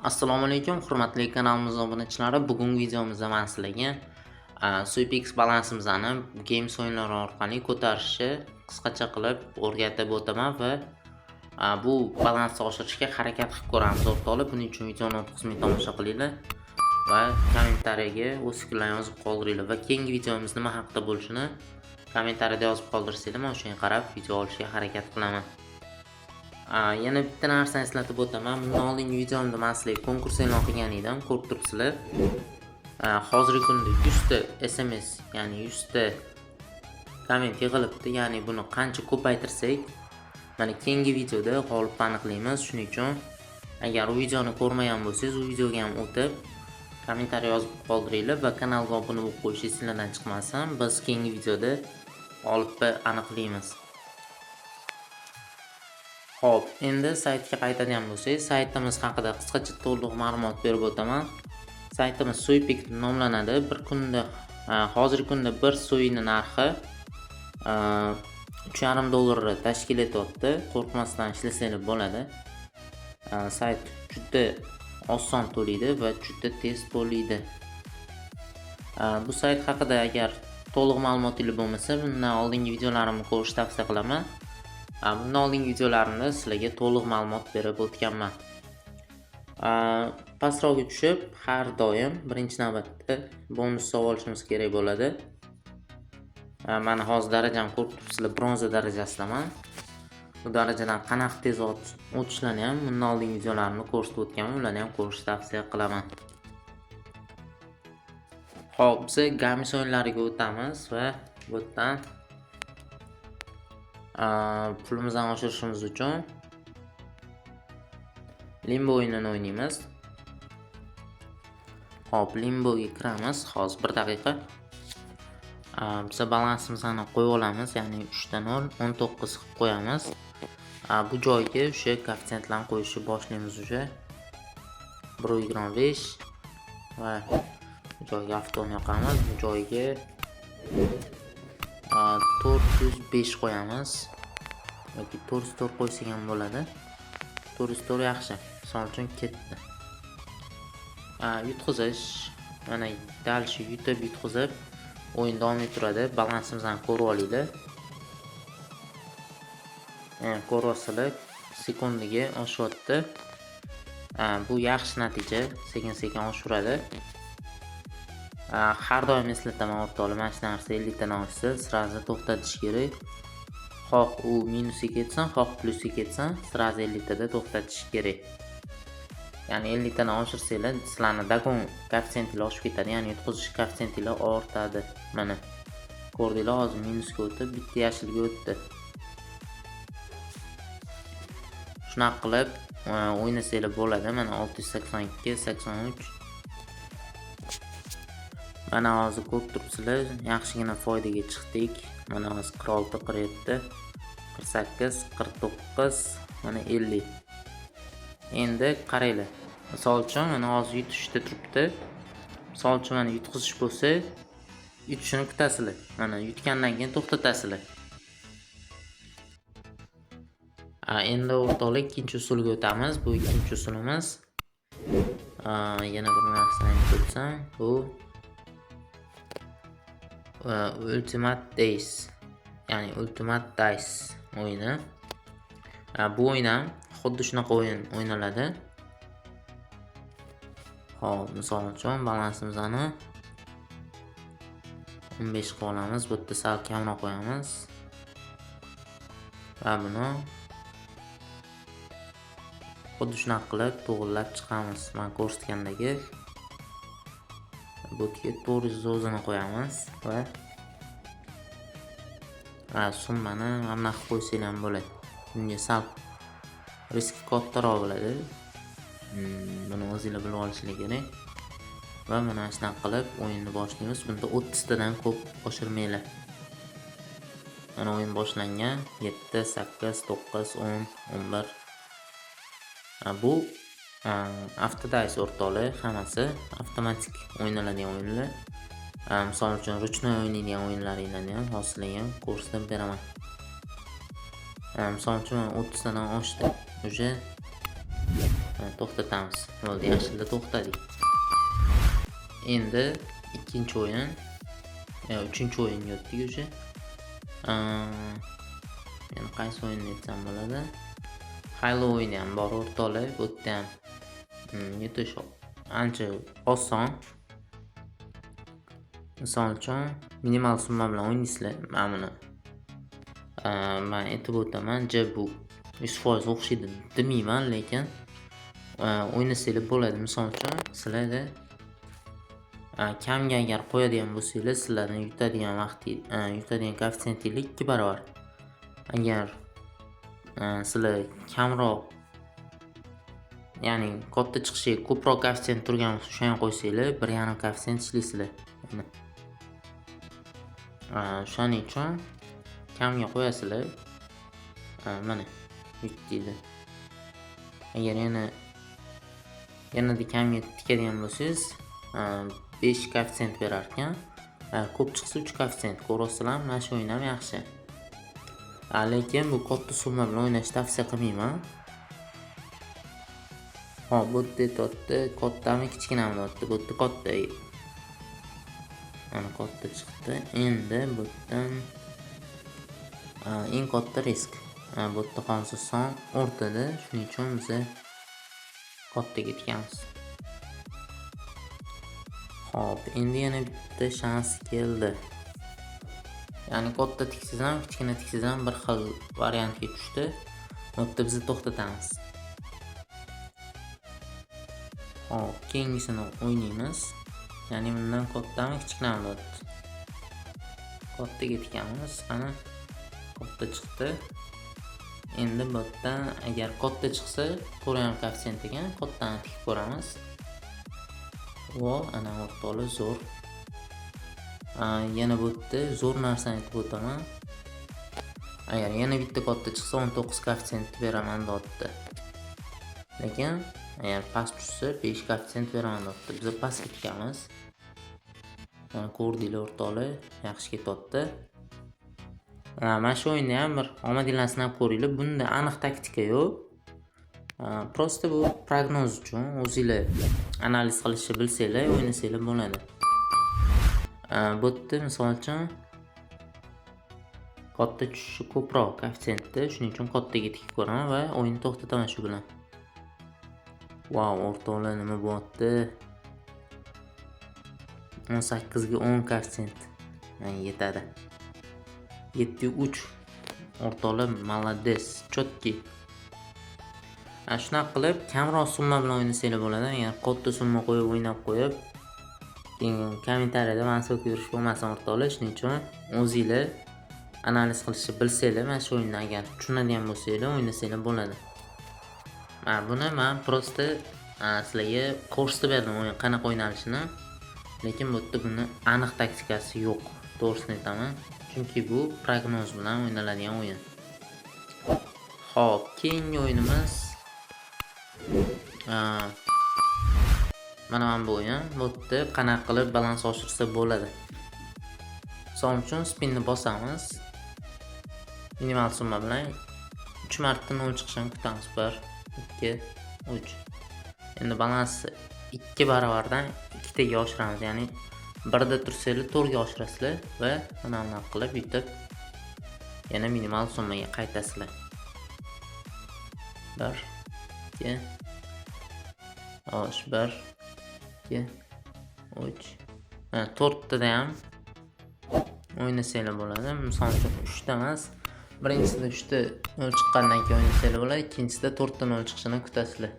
Assalomu alaykum, hurmatli kanalimiz obunachilari. Bugungi videomizda men sizlarga Suipix balansimizni Games o'yinlari orqali ko'tarishni qisqacha qilib o'rgatib o'taman va bu balansni oshirishga harakat qilib ko'ramiz o'rtoqlar. Buning uchun videoni qismini tomosha qilinglar va kommentariyaga o'z fikrlaringizni yozib qoldiringlar va keyingi videomiz nima haqida bo'lishini kommentariyada yozib qoldirsanglar, men o'shanga qarab video olishga harakat qilaman. Yana bitta narsani eslatib o'taman. Bundan oldingi videomda men sizlarga konkurs e'lon qilgan edim, ko'rib turibsizlar. Hozirgi kunda 100 ta SMS, ya'ni 100 ta komment yig'ilibdi. Ya'ni buni qancha ko'paytirsak, mana keyingi videoda g'olibni aniqlaymiz. Shuning uchun agar u videoni ko'rmagan bo'lsangiz, u videoga ham o'tib kommentariy yozib qoldiringlar va kanalga obuna bo'lib qo'yishingiz sizlardan chiqmasin. Biz keyingi videoda g'olibni aniqlaymiz. Xo'p, endi saytga qaytadigan bo'lsak, saytimiz haqida qisqacha to'liq ma'lumot berib o'taman. Saytimiz Suipix nomlanadi. Bir kunda hozirgi kunda bir suyini narxi $3.5 tashkil etyapti. Qo'rqmasdan ishlasanglar bo'ladi. Sayt juda oson to'laydi va juda tez to'laydi. Bu sayt haqida agar to'liq ma'lumotingiz bo'lmasa, bundan oldingi videolarimni ko'rishni tavsiya qilaman. Bundan oldingi videolarimda sizlarga to'liq ma'lumot berib o'tganman. Pastroqqa tushib, har doim birinchi navbatda bonus sovg'a olishimiz kerak bo'ladi. Mana hozir darajamni ko'rib turibsizlar, bronza darajasidaman. Bu darajadan qanaqa tez o'tishlarni ham bundan oldingi videolarimni ko'rsatib o'tganman, ularni ham ko'rishni tavsiya qilaman. Xo'p, biz Games o'yinlariga o'tamiz va bu yerdan pulimizni oshirishimiz uchun Limbo o'yinini o'ynaymiz. Hop, Limboga kiramiz. Hozir 1 daqiqa. Biz balansimizni qo'yib olamiz, ya'ni 3 dan 19 qilib qo'yamiz. Bu joyga o'sha koeffitsiyentlarni qo'yishni boshlaymiz o'sha 1.25 va bu joyga avtoni yoqamiz. Bu joyga 405 qo'yamiz yoki 404 qo'ysak ham bo'ladi. 404 yaxshi. Misol uchun ketdi. Yutqizish, mana dal shu yutib yutqizib o'yin davom ettiradi. Balansimizni ko'rib olinglar. Ko'rasizlar, sekundiga oshyapti. Bu yaxshi natija, sekin-sekin oshaveradi. Har doim eslataman o'rtoqlar, mana shu narsa 50 dan oshsa, sirazi to'xtatish kerak. Xoh u minusga ketsin, xoh plusga ketsin, sirazi 50 tada to'xtatish kerak. Ya'ni 50 dan oshirsanglar, sizlarning dagon koeffitsiyentlar oshib ketadi, ya'ni yutqizish koeffitsiyentlar ortadi. Mana ko'rdinglar, hozir minusga o'tib, bitta yashilga o'tdi. Shunaqa qilib o'ynasanglar bo'ladi. Mana 682, 83. Mana hozir ko'rib turibsizlar, yaxshigina foydaga chiqdik. Mana hozir 46, 47, 48, 49, mana 50. Endi qaranglar. Misol uchun mana hozir yutishda turibdi. Misol uchun mana yutqizish bo'lsa, yutishini kutasizlar. Mana yutgandan keyin to'xtatasizlar. Endi o'rtoqlar ikkinchi usulga o'tamiz. Bu ikkinchi usulimiz. Yana bir narsani aytsam, bu Ultimate Days, ya'ni Ultimate Dice o'yini. Bu o'yin ham xuddi shunaqa o'yin o'ynaladi. Hop, misol uchun balansimizni 15 qilib olamiz. Bu yerda sal kamroq qo'yamiz. Va buni xuddi shunaqa qilib to'g'rilab chiqamiz. Men ko'rsatgandagi bu yerga 400 o'zini qo'yamiz va summani mana qilib qo'ysak ham bo'ladi. Bunga sal riski kattaroq bo'ladi. Buni o'zingizlar bilib olishingiz kerak. Va mana shunaqa qilib o'yinni boshlaymiz. Bunda 30 tadan ko'p oshirmanglar. Mana o'yin boshlangan. 7, 8, 9, 10, 11. Bu Avtodice o'rtoqlar, hammasi avtomatik o'ynaladigan o'yinlar. Misol uchun ruchnoy o'ynaydigan o'yinlaringlarni ham hozirlarga ko'rsatib beraman. Misol uchun 30 tadan oshdi. Уже to'xtatamiz. Bo'ldi, yaxshilab to'xtadik. Endi ikkinchi o'yin, uchinchi o'yinga o'tdik o'sha. Yana qaysi o'yinni aytsam bo'ladi? Halo o'yini ham bor o'rtoqlar. Bu yerda ham yutish ancha oson. Misol uchun minimal summa bilan o'ynaysizlar. Mana buni men aytib o'taman, bu 100% o'xshaydi demayman, lekin o'ynasanglar bo'ladi. Misol uchun sizlarda kamga agar qo'yadigan bo'lsanglar, sizlarning yutadigan koeffitsentingiz 2 barobar. Agar sizlar kamroq, ya'ni katta chiqishiga ko'proq koeffitsient turgan bo'lsa, o'shani qo'ysanglar 1,5 koeffitsient ishlaysizlar. Shuning uchun kamga qo'yasizlar. Mana yutdi. Agar yanada kamga tikadigan bo'lsangiz, 5 koeffitsient berar ekan. Ko'p chiqsa 3 koeffitsient. Ko'rasizlar, mana shu o'yin ham yaxshi. Lekin bu katta summa bilan o'ynashni tavsiya qilmayman. Bu yerda kattami, kichkinami deyapti. Bu yerda katta. Mana katta chiqdi. Endi bu yerdan eng katta risk. Bu yerda hozir son o'rtada, shuning uchun biz kattaga tikamiz. Xo'p, endi yana bitta shans keldi. Ya'ni katta tiksiz ham, kichkina tiksiz ham bir xil variantga tushdi. Bu yerda biz to'xtatamiz. Xo'p, keyingisini o'ynaymiz. Ya'ni bundan kattami, kichkinami deyapti. Kattaga tikamiz. Ana katta chiqdi. Endi bu yerdan agar katta chiqsa, 4,5 koeffitsient ekan, kattani tikib ko'ramiz. Ana o'rtoqlar zo'r. Yana bu yerda zo'r narsani aytib o'taman. Agar yana bitta katta chiqsa, 19 koeffitsient beraman deyapti. Lekin agar past tushsa, 5 koeffitsient beraman deyapti. Biz pastga tikamiz. Ko'rdinglar o'rtoqlar, yaxshi ketyapti. Mana shu o'yinda ham bir omadinglarni sinab ko'ringlar. Bunda aniq taktika yo'q. Prosta bu prognoz uchun o'zingizlar analiz qilishni bilsanglar, o'ynasanglar bo'ladi. Bu yerda misol uchun katta tushishi ko'proq koeffitsiyentda, shuning uchun kattaga tikib ko'raman va o'yinni to'xtataman shu bilan. O'rtoqlar, nima bo'lyapti? 18 ga 10 koeffitsient. Yetadi. 7,3. O'rtoqlar, molodets, chotki. Shunaqa qilib kamroq summa bilan o'ynasanglar bo'ladi. Agar katta summa qo'yib o'ynab qo'yib, kommentariyada mansub yurish bo'lmasin o'rtoqlar. Shuning uchun o'zingizlar analiz qilishni bilsanglar, mana shu o'yinni agar tushunadigan bo'lsanglar, o'ynasanglar bo'ladi. Buni men prosta sizlarga ko'rsatib berdim o'yin qanaqa o'ynalishini. Lekin bu yerda buni aniq taktikasi yo'q, to'g'risini aytaman. Chunki bu prognoz bilan o'ynaladigan o'yin. Xo'p, keyingi o'yinimiz mana bu o'yin. Bu yerda qanaqa qilib balans oshirsa bo'ladi. Misol uchun spinni bosamiz. Minimal summa bilan 3 marta 0 chiqishini kutamiz. 1, 2, 3. Endi balansni 2 barobardan 2 taga oshiramiz. Ya'ni 1 da tursanglar 4 ga oshirasizlar va mana bunday qilib yutib yana minimal summaga qaytasizlar. 1, 2, 1, 2, 3. 4 da ham o'ynasanglar bo'ladi. Misol uchun 3 ta emas, birinchisida 3 ta 0 chiqqandan keyin o'ynasanglar bo'ladi, ikkinchisida 4 ta 0 chiqishini kutasizlar.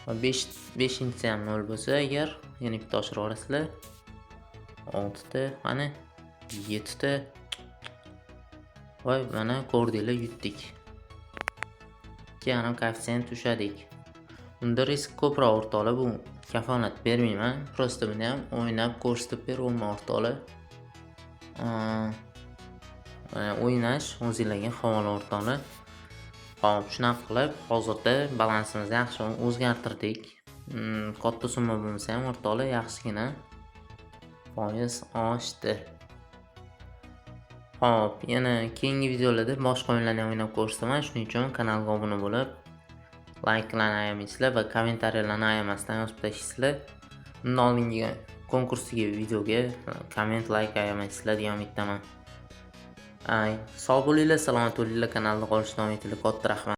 Va 5-inchisi ham 0 bo'lsa, agar yana bitta oshirib olasizlar. 6 ta, mana 7 ta. Voy, mana ko'rdinglar, yutdik. 2,5 koeffitsient ushadik. Bunda risk ko'proq o'rtoqlar, bu kafolat bermayman. Prosta buni ham o'ynab ko'rsatib beraman o'rtoqlar. O'ynash o'zingizlarga havola o'rtoqlar. Xo'p, shunaqa qilib hozirda balansimizni yaxshi o'zgartirdik. Katta summa bo'lmasa ham o'rtoqlar yaxshigina foiz oshdi. Xo'p, yana keyingi videolarda boshqa o'yinlarni o'ynab ko'rsataman. Shuning uchun kanalga obuna bo'lib, Like'larni ayamaysizlar va kommentariyalarni ayamasdan yozib tashlaysizlar. Undan oldingi konkursiga videoga komment, like ayamaysizlar degan umiddamman. Sog' bo'linglar, salomat bo'linglar, kanalda qolishni davom etinglar. Katta rahmat.